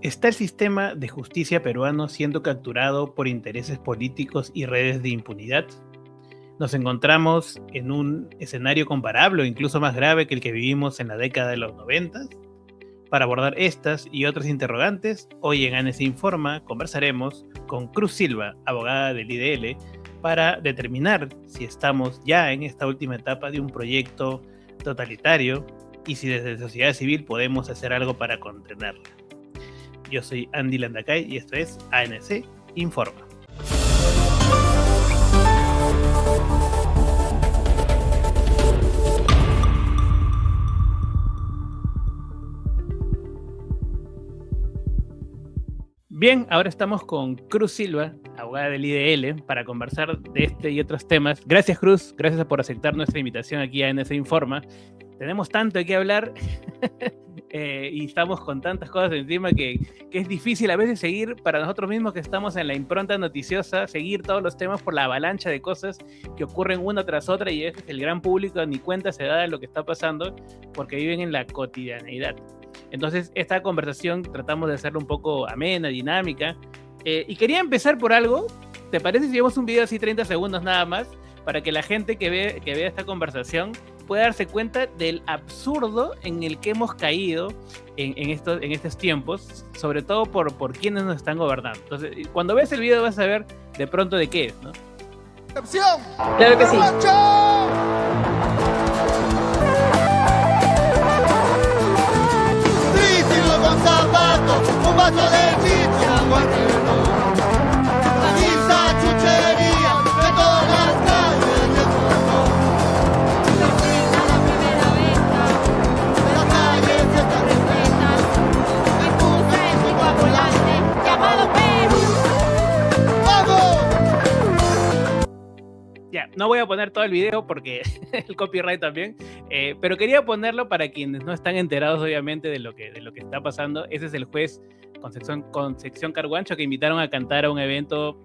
¿Está el sistema de justicia peruano siendo capturado por intereses políticos y redes de impunidad? ¿Nos encontramos en un escenario comparable o incluso más grave que el que vivimos en la década de los 90? Para abordar estas y otras interrogantes, hoy en ANC Informa conversaremos con Cruz Silva, abogada del IDL, para determinar si estamos ya en esta última etapa de un proyecto totalitario y si desde la sociedad civil podemos hacer algo para contenerla. Yo soy Andy Landacay y esto es ANC Informa. Bien, ahora estamos con Cruz Silva, abogada del IDL, para conversar de este y otros temas. Gracias, Cruz, gracias por aceptar nuestra invitación aquí a ANC Informa. Tenemos tanto que hablar y estamos con tantas cosas encima que es difícil a veces seguir para nosotros mismos que estamos en la impronta noticiosa, seguir todos los temas por la avalancha de cosas que ocurren una tras otra y a veces el gran público ni cuenta se da de lo que está pasando porque viven en la cotidianeidad. Entonces, esta conversación tratamos de hacerla un poco amena, dinámica. Y quería empezar por algo. ¿Te parece si vemos un video así 30 segundos nada más? Para que la gente que vea esta conversación pueda darse cuenta del absurdo en el que hemos caído en estos tiempos, sobre todo por quienes nos están gobernando. Entonces, cuando ves el video vas a ver de pronto de qué es, ¿no? Claro que sí. Un vaso de chicha, guardiano. Esa chuchería de todas las calles del mundo. La primera venta, Las calles están respetas. Me puse en mi coagulante llamado Perú. ¡vamos! Ya, no voy a poner todo el video porque el copyright también, pero quería ponerlo para quienes no están enterados obviamente de lo que está pasando. Ese es el juez Concepción Carguancho que invitaron a cantar a un evento,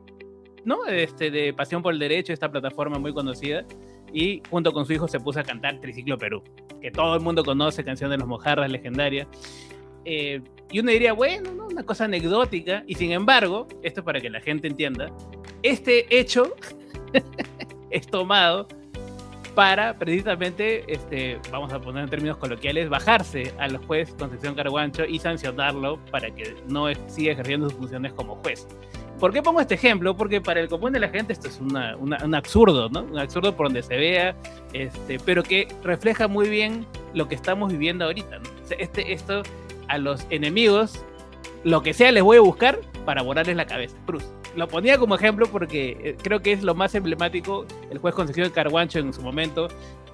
¿no? De Pasión por el Derecho, esta plataforma muy conocida, y junto con su hijo se puso a cantar Triciclo Perú, que todo el mundo conoce, canción de los Mojarras, legendaria. Y uno diría, bueno, ¿no? Una cosa anecdótica, y sin embargo, esto es para que la gente entienda, este hecho es tomado para precisamente, vamos a poner en términos coloquiales, bajarse al juez Concepción Carguancho y sancionarlo para que no siga ejerciendo sus funciones como juez. ¿Por qué pongo este ejemplo? Porque para el común de la gente esto es un absurdo, ¿no? Un absurdo por donde se vea, pero que refleja muy bien lo que estamos viviendo ahorita, ¿no? O sea, esto a los enemigos, lo que sea les voy a buscar para borrarles la cabeza. Cruz. Lo ponía como ejemplo porque creo que es lo más emblemático. El juez Concepción Carguancho en su momento,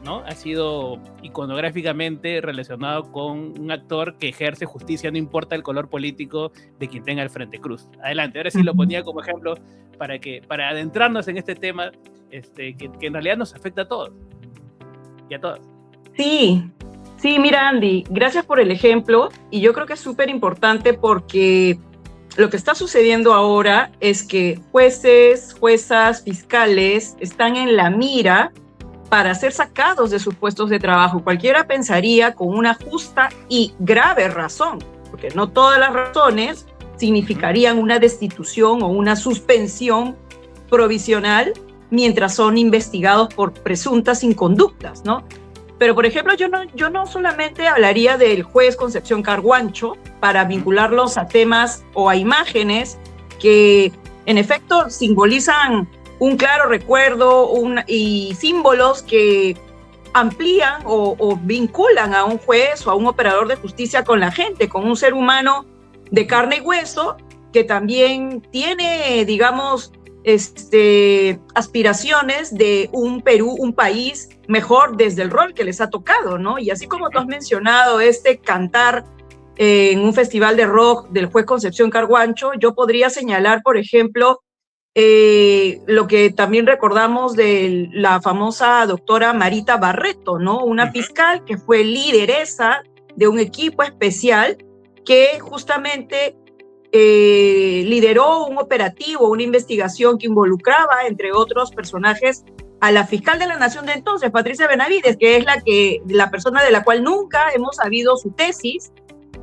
¿no? Ha sido iconográficamente relacionado con un actor que ejerce justicia, no importa el color político de quien tenga al frente. Cruz. Adelante, ahora sí lo ponía como ejemplo para adentrarnos en este tema que en realidad nos afecta a todos y a todas. Sí, mira, Andy, gracias por el ejemplo y yo creo que es súper importante porque lo que está sucediendo ahora es que jueces, juezas, fiscales están en la mira para ser sacados de sus puestos de trabajo. Cualquiera pensaría con una justa y grave razón, porque no todas las razones significarían una destitución o una suspensión provisional mientras son investigados por presuntas inconductas, ¿no? Pero, por ejemplo, yo no solamente hablaría del juez Concepción Carguancho para vincularlos a temas o a imágenes que, en efecto, simbolizan un claro recuerdo y símbolos que amplían o vinculan a un juez o a un operador de justicia con la gente, con un ser humano de carne y hueso que también tiene, digamos, aspiraciones de un Perú, un país mejor desde el rol que les ha tocado, ¿no? Y así como tú has mencionado cantar en un festival de rock del juez Concepción Carguancho, yo podría señalar, por ejemplo, lo que también recordamos de la famosa doctora Marita Barreto, ¿no? Una fiscal que fue lideresa de un equipo especial que justamente lideró un operativo, una investigación que involucraba, entre otros personajes, a la fiscal de la Nación de entonces, Patricia Benavides, que es la persona de la cual nunca hemos sabido su tesis,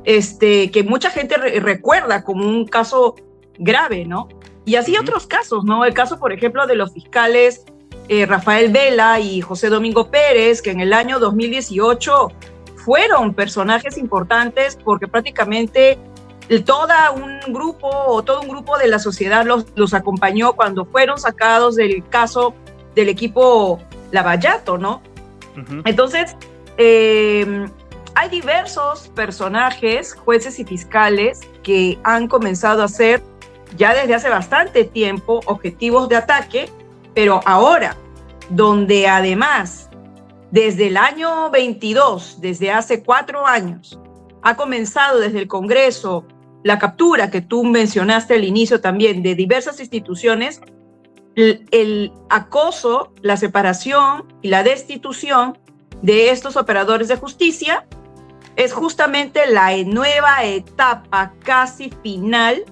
que mucha gente recuerda como un caso grave, ¿no? Y así otros casos, ¿no? El caso, por ejemplo, de los fiscales Rafael Vela y José Domingo Pérez, que en el año 2018 fueron personajes importantes porque prácticamente todo un grupo de la sociedad los acompañó cuando fueron sacados del caso del equipo Lavallato, ¿no? Entonces, hay diversos personajes, jueces y fiscales que han comenzado a ser ya desde hace bastante tiempo objetivos de ataque, pero ahora, donde además, desde el año 22, desde hace 4 años, ha comenzado desde el Congreso la captura que tú mencionaste al inicio también de diversas instituciones, el acoso, la separación y la destitución de estos operadores de justicia es justamente la nueva etapa casi final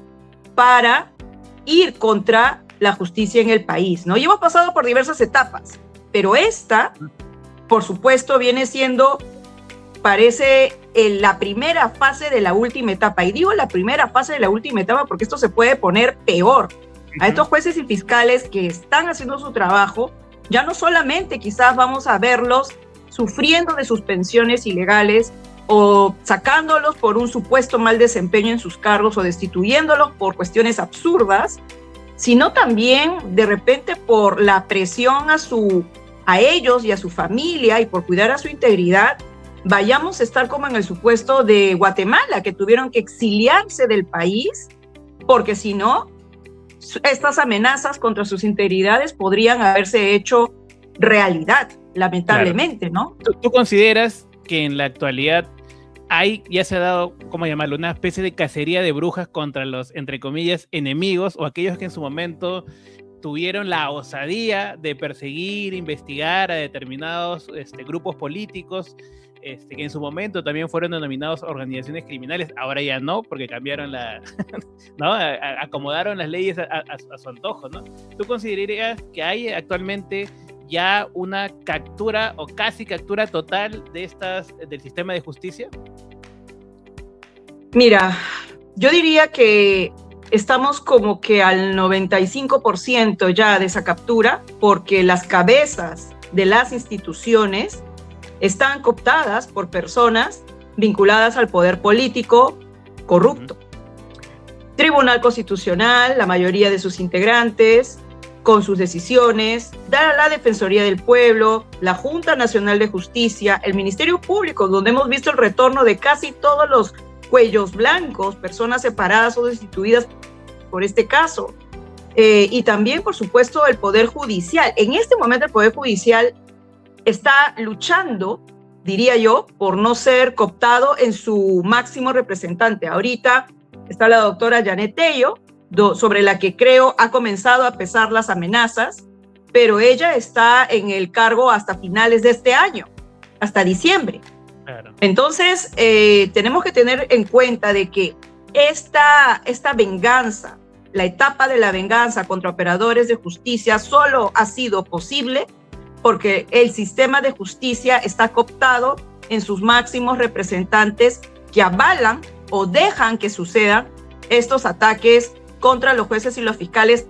para ir contra la justicia en el país, ¿no? Y hemos pasado por diversas etapas, pero esta, por supuesto, viene siendo, parece, la primera fase de la última etapa. Y digo la primera fase de la última etapa porque esto se puede poner peor. A estos jueces y fiscales que están haciendo su trabajo, ya no solamente quizás vamos a verlos sufriendo de suspensiones ilegales o sacándolos por un supuesto mal desempeño en sus cargos o destituyéndolos por cuestiones absurdas, sino también de repente por la presión a ellos y a su familia y por cuidar a su integridad, vayamos a estar como en el supuesto de Guatemala, que tuvieron que exiliarse del país, porque si no, estas amenazas contra sus integridades podrían haberse hecho realidad, lamentablemente, claro, ¿no? ¿Tú consideras que en la actualidad ya se ha dado, ¿cómo llamarlo?, una especie de cacería de brujas contra los, entre comillas, enemigos o aquellos que en su momento tuvieron la osadía de perseguir, investigar a determinados grupos políticos, que en su momento también fueron denominados organizaciones criminales, ahora ya no, porque cambiaron ¿no? Acomodaron las leyes a su antojo, ¿no? ¿Tú considerarías que hay actualmente ya una captura o casi captura total del sistema de justicia? Mira, yo diría que estamos como que al 95% ya de esa captura, porque las cabezas de las instituciones están cooptadas por personas vinculadas al poder político corrupto. Tribunal Constitucional, la mayoría de sus integrantes, con sus decisiones, la Defensoría del Pueblo, la Junta Nacional de Justicia, el Ministerio Público, donde hemos visto el retorno de casi todos los cuellos blancos, personas separadas o destituidas por este caso. Y también, por supuesto, el Poder Judicial. En este momento el Poder Judicial está luchando, diría yo, por no ser cooptado en su máximo representante. Ahorita está la doctora Janet Tello, sobre la que creo ha comenzado a pesar las amenazas, pero ella está en el cargo hasta finales de este año, hasta diciembre. Claro. Entonces, tenemos que tener en cuenta de que esta venganza, la etapa de la venganza contra operadores de justicia solo ha sido posible porque el sistema de justicia está cooptado en sus máximos representantes que avalan o dejan que sucedan estos ataques contra los jueces y los fiscales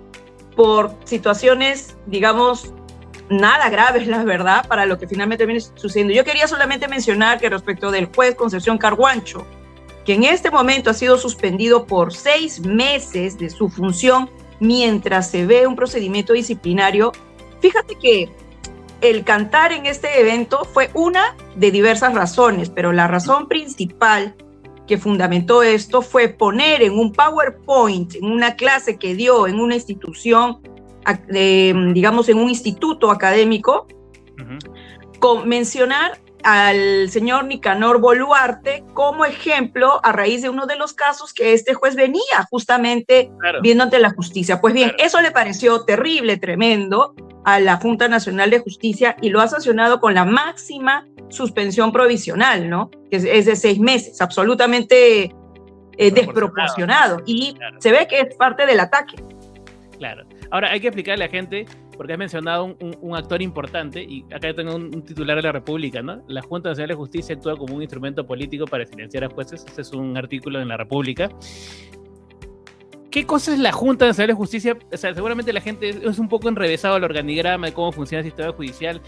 por situaciones, digamos, nada graves, la verdad, para lo que finalmente viene sucediendo. Yo quería solamente mencionar que respecto del juez Concepción Carguancho, que en este momento ha sido suspendido por 6 meses de su función mientras se ve un procedimiento disciplinario, fíjate que el cantar en este evento fue una de diversas razones, pero la razón principal que fundamentó esto fue poner en un PowerPoint, en una clase que dio en una institución, digamos en un instituto académico, con mencionar al señor Nicanor Boluarte como ejemplo a raíz de uno de los casos que este juez venía justamente viendo ante la justicia. Pues bien, eso le pareció terrible, tremendo a la Junta Nacional de Justicia y lo ha sancionado con la máxima suspensión provisional, ¿no? Que es de 6 meses, absolutamente desproporcionado. Y se ve que es parte del ataque. Claro. Ahora hay que explicarle a la gente porque has mencionado un actor importante, y acá tengo un titular de la República, ¿no? La Junta Nacional de Justicia actúa como un instrumento político para silenciar a jueces. Este es un artículo en la República. ¿Qué cosa es la Junta Nacional de Justicia? O sea, seguramente la gente es un poco enrevesado el organigrama de cómo funciona el sistema judicial,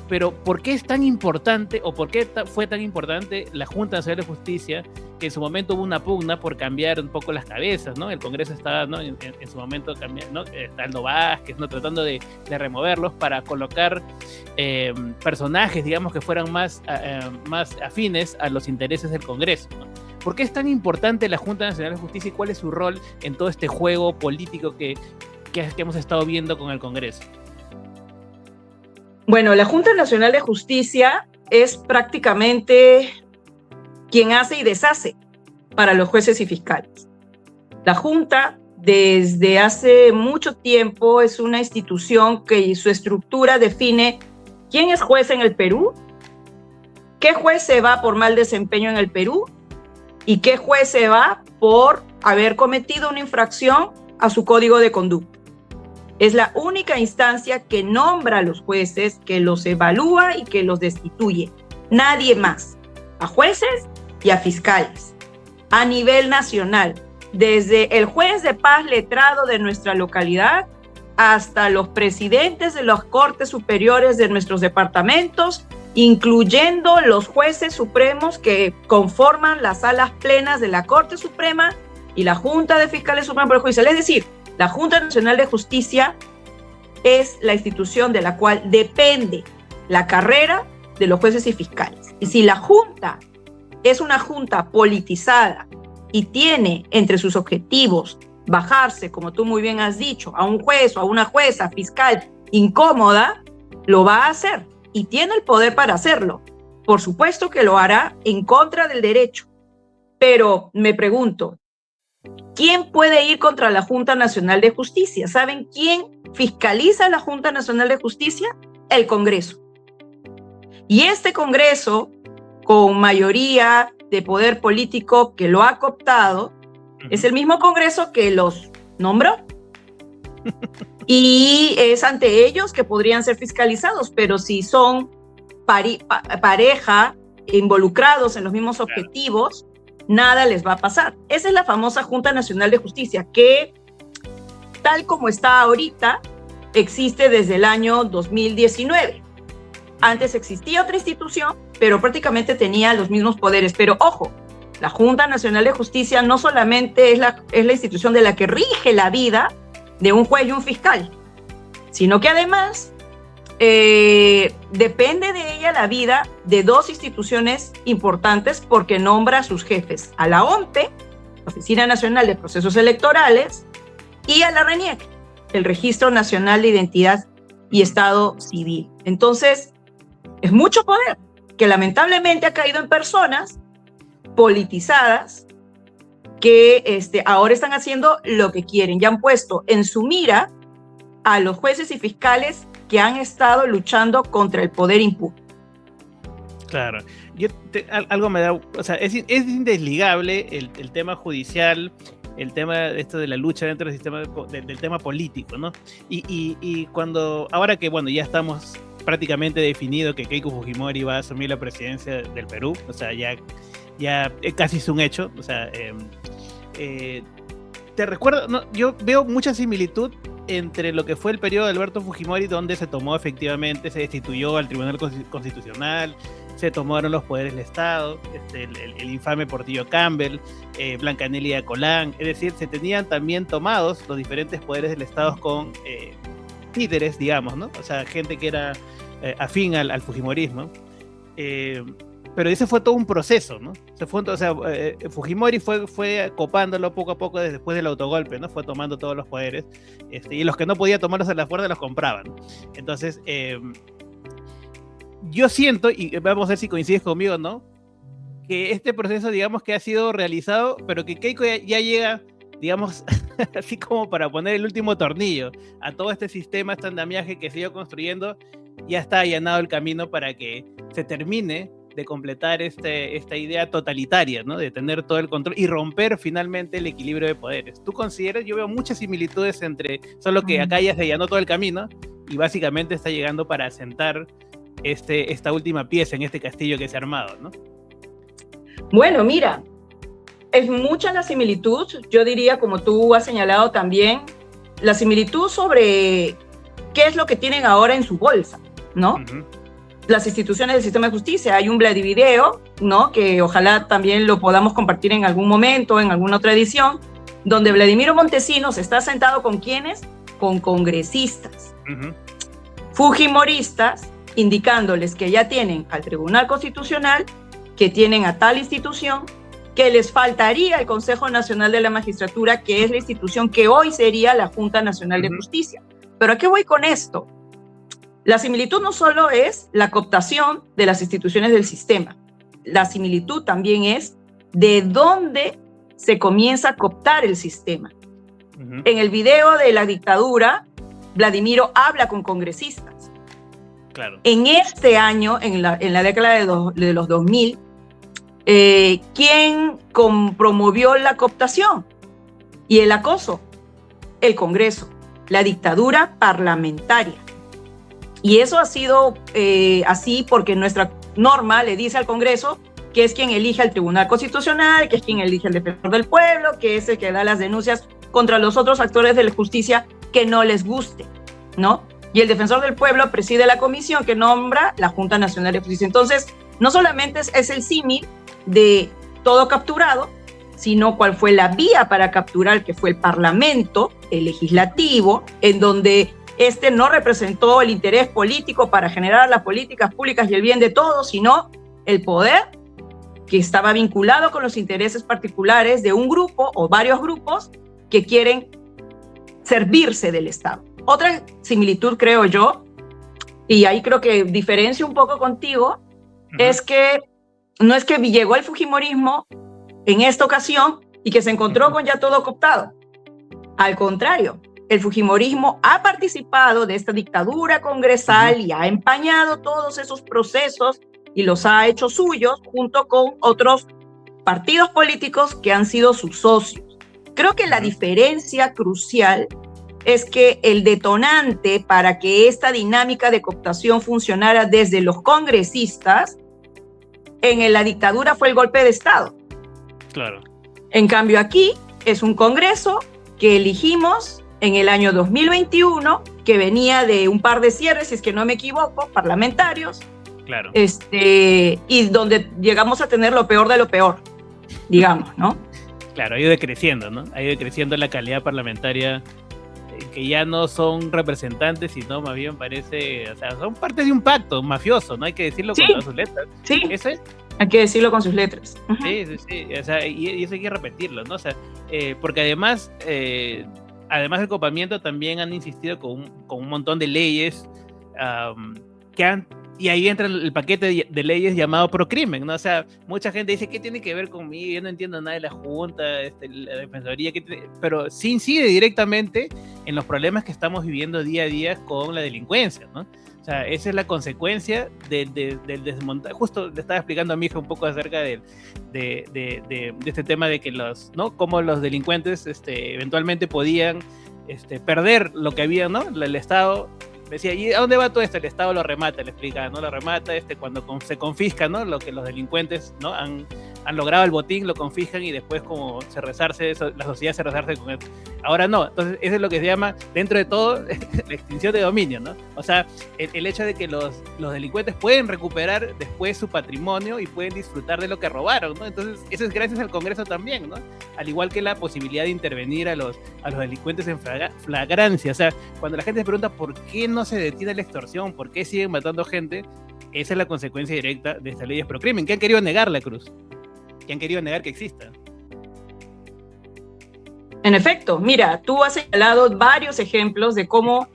pero ¿por qué es tan importante, o por qué fue tan importante la Junta Nacional de Justicia, que en su momento hubo una pugna por cambiar un poco las cabezas, ¿no? El Congreso estaba, ¿no? en su momento cambiando, ¿no? Aldo Vázquez, ¿no? Tratando de removerlos para colocar personajes, digamos, que fueran más afines a los intereses del Congreso, ¿no? ¿Por qué es tan importante la Junta Nacional de Justicia y cuál es su rol en todo este juego político que hemos estado viendo con el Congreso? Bueno, la Junta Nacional de Justicia es prácticamente quien hace y deshace para los jueces y fiscales. La Junta, desde hace mucho tiempo, es una institución que su estructura define quién es juez en el Perú, qué juez se va por mal desempeño en el Perú y qué juez se va por haber cometido una infracción a su código de conducta. Es la única instancia que nombra a los jueces, que los evalúa y que los destituye. Nadie más. A jueces y a fiscales. A nivel nacional. Desde el juez de paz letrado de nuestra localidad hasta los presidentes de las cortes superiores de nuestros departamentos, incluyendo los jueces supremos que conforman las salas plenas de la Corte Suprema y la Junta de Fiscales Supremos Poder Judicial. Es decir, la Junta Nacional de Justicia es la institución de la cual depende la carrera de los jueces y fiscales. Y si la Junta es una Junta politizada y tiene entre sus objetivos bajarse, como tú muy bien has dicho, a un juez o a una jueza fiscal incómoda, lo va a hacer y tiene el poder para hacerlo. Por supuesto que lo hará en contra del derecho. Pero me pregunto, ¿quién puede ir contra la Junta Nacional de Justicia? ¿Saben quién fiscaliza la Junta Nacional de Justicia? El Congreso. Y este Congreso, con mayoría de poder político que lo ha cooptado, es el mismo Congreso que los nombró. Y es ante ellos que podrían ser fiscalizados, pero si son pareja involucrados en los mismos objetivos, nada les va a pasar. Esa es la famosa Junta Nacional de Justicia, que tal como está ahorita, existe desde el año 2019. Antes existía otra institución, pero prácticamente tenía los mismos poderes. Pero ojo, la Junta Nacional de Justicia no solamente es la institución de la que rige la vida de un juez y un fiscal, sino que además depende de ella la vida de dos instituciones importantes porque nombra a sus jefes, a la OMPE, la Oficina Nacional de Procesos Electorales, y a la RENIEC, el Registro Nacional de Identidad y Estado Civil. Entonces, es mucho poder que lamentablemente ha caído en personas politizadas que ahora están haciendo lo que quieren. Ya han puesto en su mira a los jueces y fiscales que han estado luchando contra el poder impune. Claro. Algo me da... O sea, es indesligable el tema judicial, el tema esto de la lucha dentro del sistema del tema político, ¿no? Y cuando... Ahora que, bueno, ya estamos prácticamente definido que Keiko Fujimori va a asumir la presidencia del Perú, o sea, ya casi es un hecho, o sea... te recuerdo, no, yo veo mucha similitud entre lo que fue el periodo de Alberto Fujimori, donde se tomó efectivamente, se destituyó al Tribunal Constitucional, se tomaron los poderes del Estado, el infame Portillo Campbell, Blanca Nelia Colán, es decir, se tenían también tomados los diferentes poderes del Estado con títeres, digamos, ¿no? O sea, gente que era afín al fujimorismo. Pero ese fue todo un proceso, ¿no? Fujimori fue copándolo poco a poco después del autogolpe, ¿no? Fue tomando todos los poderes, y los que no podía tomarlos a la fuerza los compraban. Entonces, yo siento, y vamos a ver si coincides conmigo, ¿no? Que este proceso, digamos, que ha sido realizado, pero que Keiko ya llega, digamos, así como para poner el último tornillo a todo este sistema, este andamiaje que se iba construyendo, ya está allanado el camino para que se termine de completar esta idea totalitaria, ¿no? De tener todo el control y romper finalmente el equilibrio de poderes. ¿Tú consideras? Yo veo muchas similitudes entre, solo que acá ya se allanó todo el camino, y básicamente está llegando para asentar esta última pieza en este castillo que se ha armado, ¿no? Bueno, mira, es mucha la similitud, yo diría, como tú has señalado también, la similitud sobre qué es lo que tienen ahora en su bolsa, ¿no? Uh-huh. Las instituciones del sistema de justicia. Hay un Vladivideo, ¿no? Que ojalá también lo podamos compartir en algún momento, en alguna otra edición, donde Vladimiro Montesinos está sentado con ¿quiénes? Con congresistas, Uh-huh. fujimoristas, indicándoles que ya tienen al Tribunal Constitucional, que tienen a tal institución, que les faltaría el Consejo Nacional de la Magistratura, que es la institución que hoy sería la Junta Nacional de Justicia. ¿Pero a qué voy con esto? La similitud no solo es la cooptación de las instituciones del sistema, la similitud también es de dónde se comienza a cooptar el sistema. Uh-huh. En el video de la dictadura, Vladimiro habla con congresistas. Claro. En este año, en la década de los 2000, ¿quién promovió la cooptación y el acoso? El Congreso, la dictadura parlamentaria. Y eso ha sido así porque nuestra norma le dice al Congreso que es quien elige al Tribunal Constitucional, que es quien elige al Defensor del Pueblo, que es el que da las denuncias contra los otros actores de la justicia que no les guste, ¿no? Y el Defensor del Pueblo preside la comisión que nombra la Junta Nacional de Justicia. Entonces, no solamente es el símil de todo capturado, sino cuál fue la vía para capturar, que fue el Parlamento, el Legislativo, en donde no representó el interés político para generar las políticas públicas y el bien de todos, sino el poder que estaba vinculado con los intereses particulares de un grupo o varios grupos que quieren servirse del Estado. Otra similitud, creo yo, y ahí creo que diferencio un poco contigo, es que no es que llegó el fujimorismo en esta ocasión y que se encontró con ya todo cooptado. Al contrario, el fujimorismo ha participado de esta dictadura congresal y ha empañado todos esos procesos y los ha hecho suyos junto con otros partidos políticos que han sido sus socios. Creo que la diferencia crucial es que el detonante para que esta dinámica de cooptación funcionara desde los congresistas en la dictadura fue el golpe de Estado. Claro. En cambio aquí es un Congreso que elegimos en el año 2021, que venía de un par de cierres, si es que no me equivoco, parlamentarios, Claro. Y donde llegamos a tener lo peor de lo peor, digamos, ¿no? Claro, ha ido decreciendo, ¿no? Ha ido decreciendo la calidad parlamentaria, que ya no son representantes, sino más bien parece, o sea, son parte de un pacto mafioso, ¿no? Hay que decirlo con todas sus letras. Sí, Eso es. hay que decirlo con sus letras. Uh-huh. Sí, o sea, y eso hay que repetirlo, ¿no? O sea, porque además del copamiento también han insistido con un montón de leyes que han. Y ahí entra el paquete de leyes llamado Procrimen, ¿no? O sea, mucha gente dice, ¿qué tiene que ver conmigo? Yo no entiendo nada de la Junta, la Defensoría, pero sí incide directamente en los problemas que estamos viviendo día a día con la delincuencia, ¿no? O sea, esa es la consecuencia del desmontaje. Justo le estaba explicando a mi hija un poco acerca de este tema de que cómo los delincuentes eventualmente podían perder lo que había, ¿no? El Estado. Decía, ¿y a dónde va todo esto? El Estado lo remata, le explicaba, ¿no? Lo remata cuando se confisca, ¿no? Lo que los delincuentes, ¿no? han logrado el botín, lo confiscan y después como se resarce eso, la sociedad se resarce con eso. Ahora no, entonces eso es lo que se llama, dentro de todo, la extinción de dominio, ¿no? O sea, el hecho de que los delincuentes pueden recuperar después su patrimonio y pueden disfrutar de lo que robaron, ¿no? Entonces eso es gracias al Congreso también, ¿no? Al igual que la posibilidad de intervenir a los delincuentes en flagrancia. O sea, cuando la gente se pregunta por qué no se detiene la extorsión, por qué siguen matando gente, esa es la consecuencia directa de estas leyes Procrimen, que han querido negar la cruz, que han querido negar que exista. En efecto, mira, tú has señalado varios ejemplos de cómo,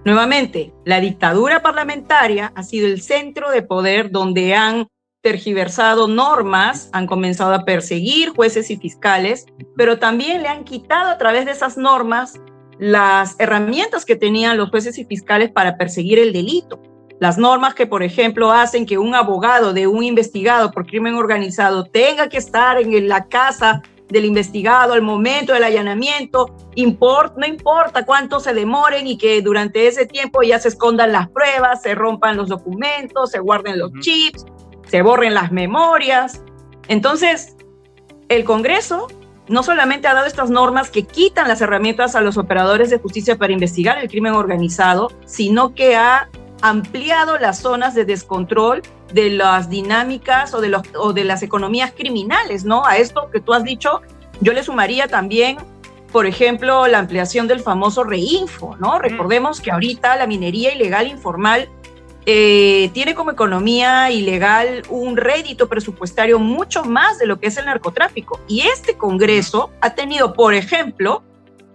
nuevamente, la dictadura parlamentaria ha sido el centro de poder donde han tergiversado normas, han comenzado a perseguir jueces y fiscales, pero también le han quitado a través de esas normas las herramientas que tenían los jueces y fiscales para perseguir el delito. Las normas que, por ejemplo, hacen que un abogado de un investigado por crimen organizado tenga que estar en la casa del investigado al momento del allanamiento, no importa cuánto se demoren y que durante ese tiempo ya se escondan las pruebas, se rompan los documentos, se guarden los chips, se borren las memorias. Entonces, el Congreso no solamente ha dado estas normas que quitan las herramientas a los operadores de justicia para investigar el crimen organizado, sino que ha ampliado las zonas de descontrol de las dinámicas o de las economías criminales, ¿no? A esto que tú has dicho, yo le sumaría también, por ejemplo, la ampliación del famoso Reinfo, ¿no? Recordemos que ahorita la minería ilegal informal tiene como economía ilegal un rédito presupuestario mucho más de lo que es el narcotráfico. Y este Congreso ha tenido, por ejemplo,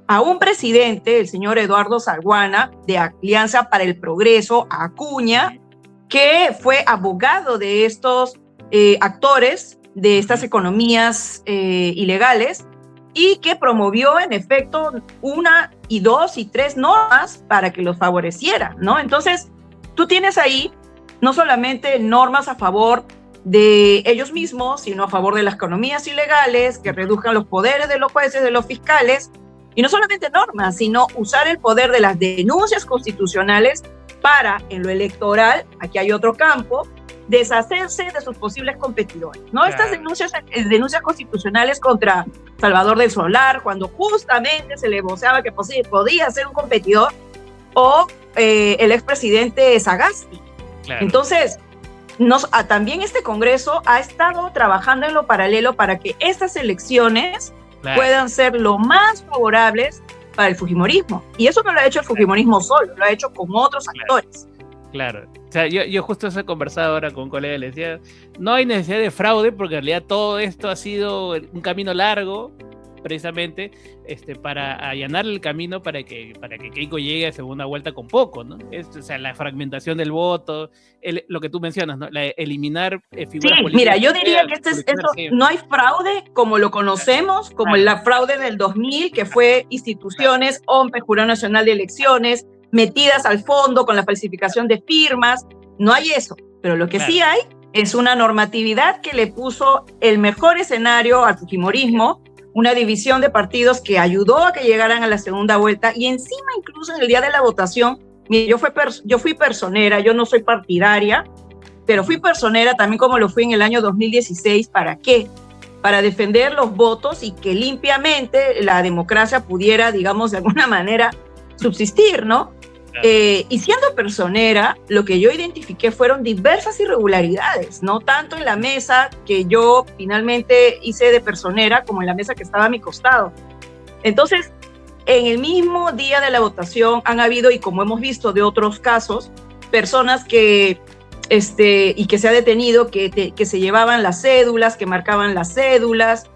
a un presidente, el señor Eduardo Salguana, de Alianza para el Progreso, Acuña, que fue abogado de estos actores, de estas economías ilegales, y que promovió, en efecto, 1, 2 y 3 normas para que los favoreciera, ¿no? Entonces, tú tienes ahí no solamente normas a favor de ellos mismos, sino a favor de las economías ilegales, que reduzcan los poderes de los jueces, de los fiscales, y no solamente normas, sino usar el poder de las denuncias constitucionales para, en lo electoral, aquí hay otro campo, deshacerse de sus posibles competidores, ¿no? Claro. Estas denuncias constitucionales contra Salvador del Solar, cuando justamente se le voceaba que podía ser un competidor, o el expresidente Sagasti. Claro. Entonces, también este Congreso ha estado trabajando en lo paralelo para que estas elecciones puedan ser lo más favorables para el fujimorismo. Y eso no lo ha hecho el fujimorismo solo, lo ha hecho con otros actores. Claro. O sea, yo justo eso he conversado ahora con un colega, le decía, no hay necesidad de fraude porque en realidad todo esto ha sido un camino largo, precisamente, para allanar el camino para que Keiko llegue a segunda vuelta con poco, ¿no? O sea, la fragmentación del voto, lo que tú mencionas, ¿no? eliminar figuras políticas. Mira, yo diría que no hay fraude como lo conocemos, como el fraude del 2000, que fue instituciones, OMPE, Jurado Nacional de Elecciones, metidas al fondo con la falsificación de firmas. No hay eso, pero lo que sí hay es una normatividad que le puso el mejor escenario al fujimorismo, una división de partidos que ayudó a que llegaran a la segunda vuelta, y encima incluso en el día de la votación, mire, yo fui personera, yo no soy partidaria, pero fui personera también como lo fui en el año 2016. ¿Para qué? Para defender los votos y que limpiamente la democracia pudiera, digamos, de alguna manera subsistir, ¿no? Y siendo personera, lo que yo identifiqué fueron diversas irregularidades, no tanto en la mesa que yo finalmente hice de personera como en la mesa que estaba a mi costado. Entonces, en el mismo día de la votación han habido, y como hemos visto de otros casos, personas que, y que se ha detenido, que se llevaban las cédulas, que marcaban las cédulas,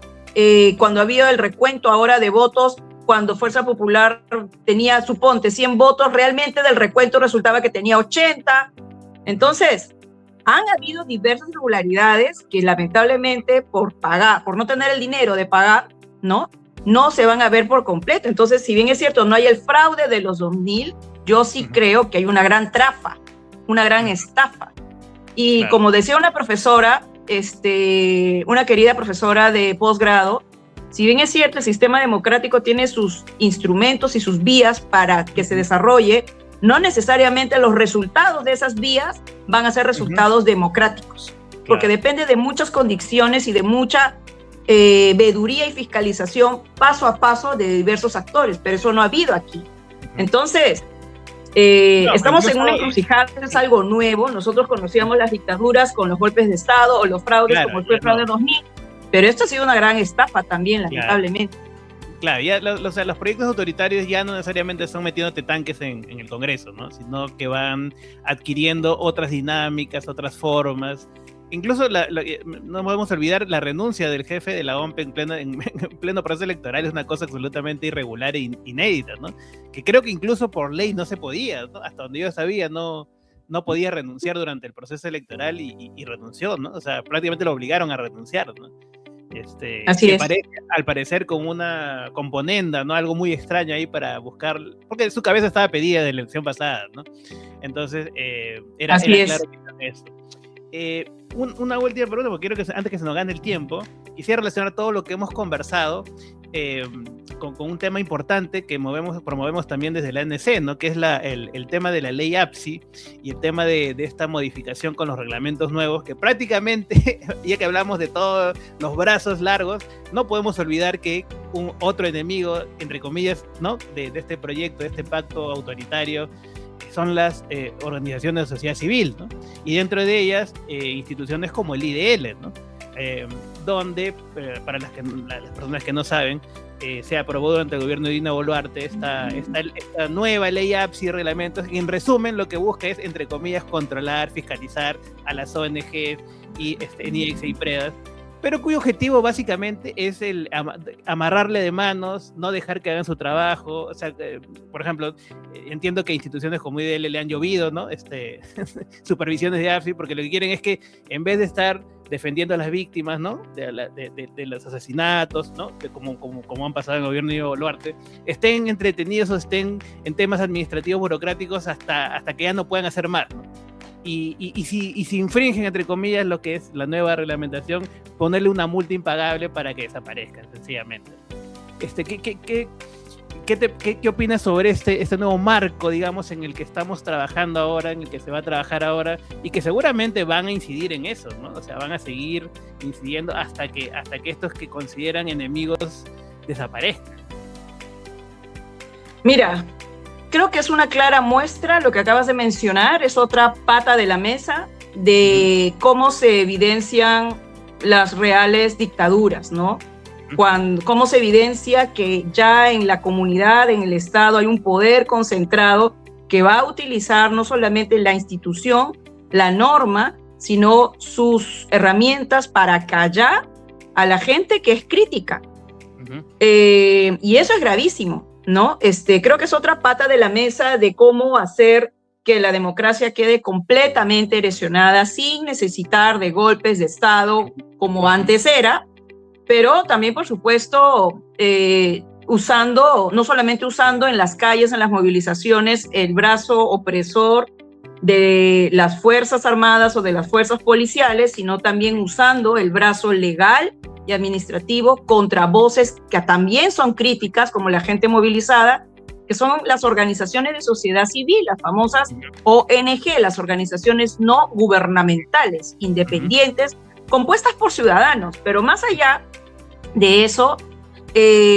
cuando había el recuento ahora de votos, cuando Fuerza Popular tenía, suponte, 100 votos, realmente del recuento resultaba que tenía 80. Entonces, han habido diversas irregularidades que lamentablemente por no tener el dinero de pagar, no se van a ver por completo. Entonces, si bien es cierto, no hay el fraude de los 2000, yo sí creo que hay una gran trafa, una gran estafa. Y como decía una profesora, una querida profesora de posgrado, si bien es cierto, el sistema democrático tiene sus instrumentos y sus vías para que se desarrolle, no necesariamente los resultados de esas vías van a ser resultados democráticos, porque depende de muchas condiciones y de mucha veeduría y fiscalización paso a paso de diversos actores, pero eso no ha habido aquí. Entonces, estamos en una encrucijada, es algo nuevo. Nosotros conocíamos las dictaduras con los golpes de Estado o los fraudes como fue el fraude 2000, pero esto ha sido una gran estafa también, lamentablemente. Claro, ya los proyectos autoritarios ya no necesariamente están metiéndote tanques en el Congreso, ¿no? Sino que van adquiriendo otras dinámicas, otras formas. Incluso no podemos olvidar la renuncia del jefe de la OMPE en pleno proceso electoral. Es una cosa absolutamente irregular e inédita, ¿no? Que creo que incluso por ley no se podía, ¿no? Hasta donde yo sabía, no podía renunciar durante el proceso electoral y renunció, ¿no? O sea, prácticamente lo obligaron a renunciar, ¿no? Así es. Al parecer con una componenda, ¿no? Algo muy extraño ahí para buscar, porque su cabeza estaba pedida de la elección pasada, ¿no? Entonces, era claro que era esto. una última pregunta, porque quiero que antes que se nos gane el tiempo, quisiera relacionar todo lo que hemos conversado con un tema importante que promovemos también desde la ANC, ¿no? Que es el tema de la ley APSI y el tema de esta modificación con los reglamentos nuevos, que prácticamente, ya que hablamos de todos los brazos largos, no podemos olvidar que otro enemigo, entre comillas, ¿no? de este proyecto, de este pacto autoritario, son las organizaciones de sociedad civil, ¿no? Y dentro de ellas, instituciones como el IDL, ¿no? Donde, para las personas que no saben, se aprobó durante el gobierno de Dina Boluarte esta nueva ley APSI y reglamentos, y en resumen lo que busca es, entre comillas, controlar, fiscalizar a las ONGs y NIEX y PREDAS, pero cuyo objetivo básicamente es el amarrarle de manos, no dejar que hagan su trabajo. O sea, por ejemplo, entiendo que instituciones como IDL le han llovido, ¿no? Supervisiones de APSI, porque lo que quieren es que en vez de estar defendiendo a las víctimas, ¿no? de los asesinatos, ¿no? Como han pasado en el gobierno de Boluarte, estén entretenidos o estén en temas administrativos burocráticos hasta que ya no puedan hacer más, ¿no? Y si infringen, entre comillas, lo que es la nueva reglamentación, ponerle una multa impagable para que desaparezcan, sencillamente. ¿Qué opinas sobre este nuevo marco, digamos, en el que estamos trabajando ahora, en el que se va a trabajar ahora, y que seguramente van a incidir en eso, ¿no? O sea, van a seguir incidiendo hasta que estos que consideran enemigos desaparezcan. Mira, creo que es una clara muestra, lo que acabas de mencionar, es otra pata de la mesa de cómo se evidencian las reales dictaduras, ¿no? Cómo se evidencia que ya en la comunidad, en el Estado, hay un poder concentrado que va a utilizar no solamente la institución, la norma, sino sus herramientas para callar a la gente que es crítica. Y eso es gravísimo, ¿no? Creo que es otra pata de la mesa de cómo hacer que la democracia quede completamente erosionada sin necesitar de golpes de Estado como antes era, pero también, por supuesto, no solamente usando en las calles, en las movilizaciones, el brazo opresor de las Fuerzas Armadas o de las fuerzas policiales, sino también usando el brazo legal y administrativo contra voces que también son críticas, como la gente movilizada, que son las organizaciones de sociedad civil, las famosas ONG, las organizaciones no gubernamentales, independientes, compuestas por ciudadanos. Pero más allá de eso, es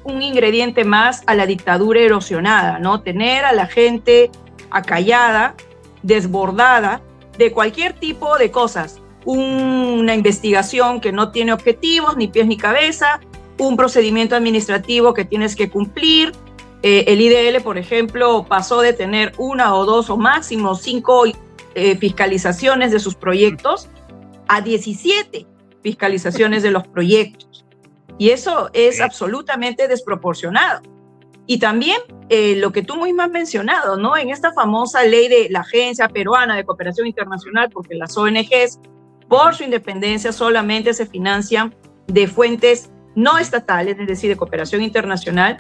un ingrediente más a la dictadura erosionada, ¿no? Tener a la gente acallada, desbordada de cualquier tipo de cosas. Una investigación que no tiene objetivos, ni pies ni cabeza, un procedimiento administrativo que tienes que cumplir. El IDL, por ejemplo, pasó de tener 1 o 2 o máximo 5 fiscalizaciones de sus proyectos a 17 fiscalizaciones de los proyectos. Y eso es absolutamente desproporcionado. Y también lo que tú mismo has mencionado, ¿no? En esta famosa ley de la Agencia Peruana de Cooperación Internacional, porque las ONGs, por su independencia, solamente se financian de fuentes no estatales, es decir, de cooperación internacional.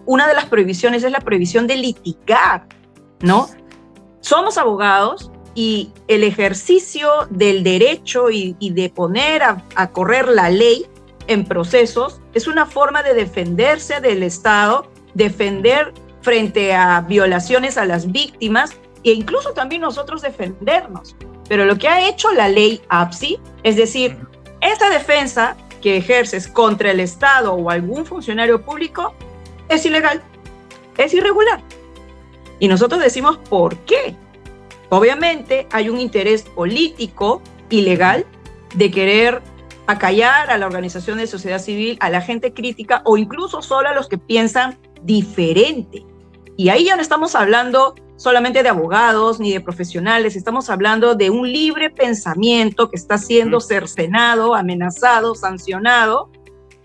Una de las prohibiciones es la prohibición de litigar, ¿no? Somos abogados y el ejercicio del derecho y de poner a correr la ley en procesos es una forma de defenderse del Estado, defender frente a violaciones a las víctimas e incluso también nosotros defendernos. Pero lo que ha hecho la ley APSI, es decir, esta defensa que ejerces contra el Estado o algún funcionario público es ilegal, es irregular. Y nosotros decimos, ¿por qué? Obviamente hay un interés político ilegal de querer acallar a la organización de sociedad civil, a la gente crítica o incluso solo a los que piensan diferente. Y ahí ya no estamos hablando solamente de abogados ni de profesionales, estamos hablando de un libre pensamiento que está siendo cercenado, amenazado, sancionado,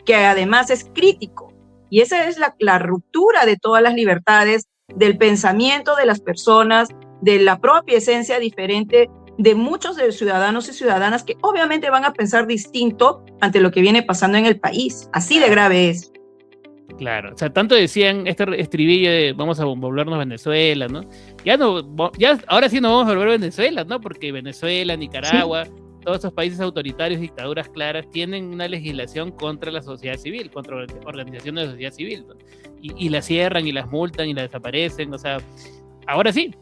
que además es crítico. Y esa es la ruptura de todas las libertades, del pensamiento de las personas, de la propia esencia diferente de muchos de los ciudadanos y ciudadanas que obviamente van a pensar distinto ante lo que viene pasando en el país. Así de grave es. Claro, o sea, tanto decían este estribillo de vamos a volvernos a Venezuela, ¿no? Ya ahora sí nos vamos a volver a Venezuela, ¿no? Porque Venezuela, Nicaragua, todos esos países autoritarios, dictaduras claras, tienen una legislación contra la sociedad civil, contra organizaciones de sociedad civil, ¿no? Y las cierran y las multan y las desaparecen, o sea, ahora sí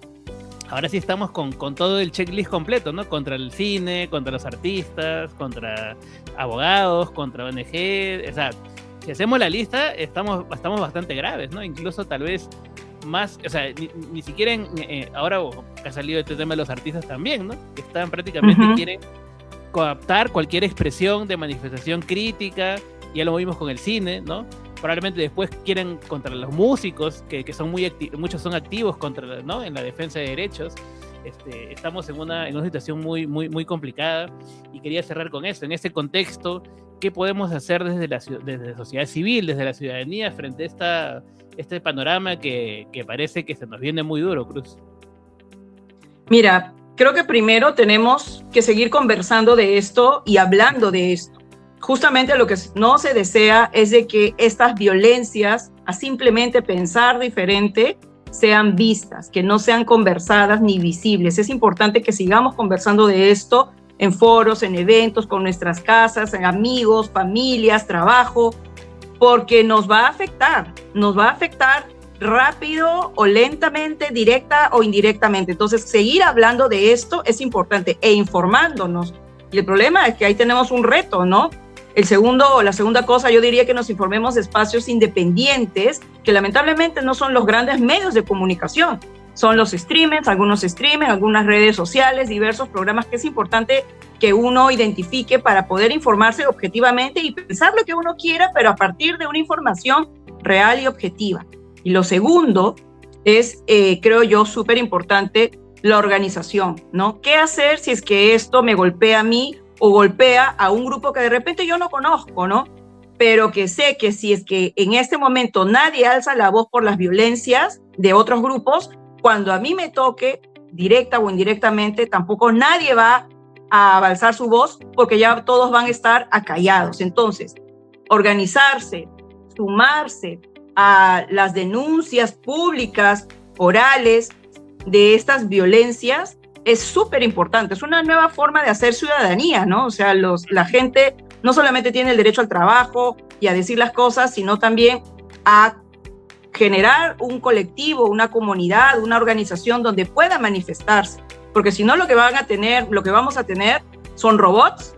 estamos con todo el checklist completo, ¿no? Contra el cine, contra los artistas, contra abogados, contra ONG, o sea, si hacemos la lista, estamos bastante graves, ¿no? Incluso tal vez más, o sea, ni siquiera ahora ha salido este tema de los artistas también, ¿no? Que están prácticamente, quieren coaptar cualquier expresión de manifestación crítica, ya lo vimos con el cine, ¿no? Probablemente después quieren contra los músicos, que son muchos son activos contra, ¿no? En la defensa de derechos. Estamos en una situación muy, muy, muy complicada y quería cerrar con eso. En este contexto, ¿qué podemos hacer desde la sociedad civil, desde la ciudadanía, frente a este panorama que parece que se nos viene muy duro, Cruz? Mira, creo que primero tenemos que seguir conversando de esto y hablando de esto. Justamente lo que no se desea es de que estas violencias, a simplemente pensar diferente, sean vistas, que no sean conversadas ni visibles. Es importante que sigamos conversando de esto en foros, en eventos, con nuestras casas, en amigos, familias, trabajo, porque nos va a afectar rápido o lentamente, directa o indirectamente. Entonces, seguir hablando de esto es importante e informándonos. Y el problema es que ahí tenemos un reto, ¿no? La segunda cosa, yo diría que nos informemos de espacios independientes, que lamentablemente no son los grandes medios de comunicación. Son los algunos streamers, algunas redes sociales, diversos programas que es importante que uno identifique para poder informarse objetivamente y pensar lo que uno quiera, pero a partir de una información real y objetiva. Y lo segundo es, creo yo, súper importante, la organización, ¿no? ¿Qué hacer si es que esto me golpea a mí o golpea a un grupo que de repente yo no conozco, ¿no? Pero que sé que si es que en este momento nadie alza la voz por las violencias de otros grupos, cuando a mí me toque, directa o indirectamente, tampoco nadie va a alzar su voz porque ya todos van a estar acallados. Entonces, organizarse, sumarse a las denuncias públicas, orales, de estas violencias es súper importante. Es una nueva forma de hacer ciudadanía, ¿no? O sea, la gente no solamente tiene el derecho al trabajo y a decir las cosas, sino también a generar un colectivo, una comunidad, una organización donde pueda manifestarse. Porque si no, lo que vamos a tener son robots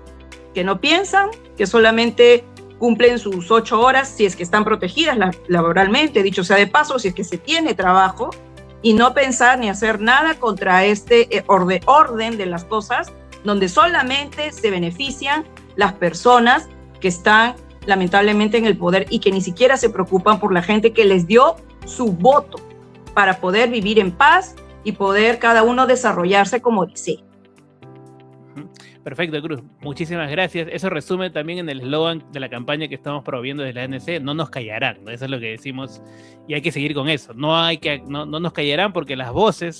que no piensan, que solamente cumplen sus 8 horas si es que están protegidas laboralmente, dicho sea de paso, si es que se tiene trabajo, y no pensar ni hacer nada contra este orden de las cosas, donde solamente se benefician las personas que están lamentablemente en el poder y que ni siquiera se preocupan por la gente que les dio su voto para poder vivir en paz y poder cada uno desarrollarse como desee. Perfecto, Cruz. Muchísimas gracias. Eso resume también en el eslogan de la campaña que estamos promoviendo desde la ANC, no nos callarán, ¿no? Eso es lo que decimos y hay que seguir con eso. No nos callarán porque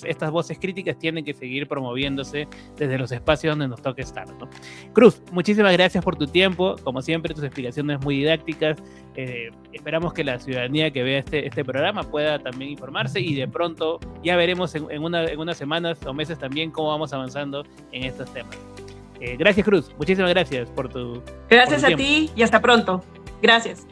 estas voces críticas tienen que seguir promoviéndose desde los espacios donde nos toque estar, ¿no? Cruz, muchísimas gracias por tu tiempo. Como siempre, tus explicaciones muy didácticas. Esperamos que la ciudadanía que vea este programa pueda también informarse y de pronto ya veremos en unas semanas o meses también cómo vamos avanzando en estos temas. Gracias, Cruz. Muchísimas gracias por tu Gracias por tu a tiempo. ti y hasta pronto. Gracias.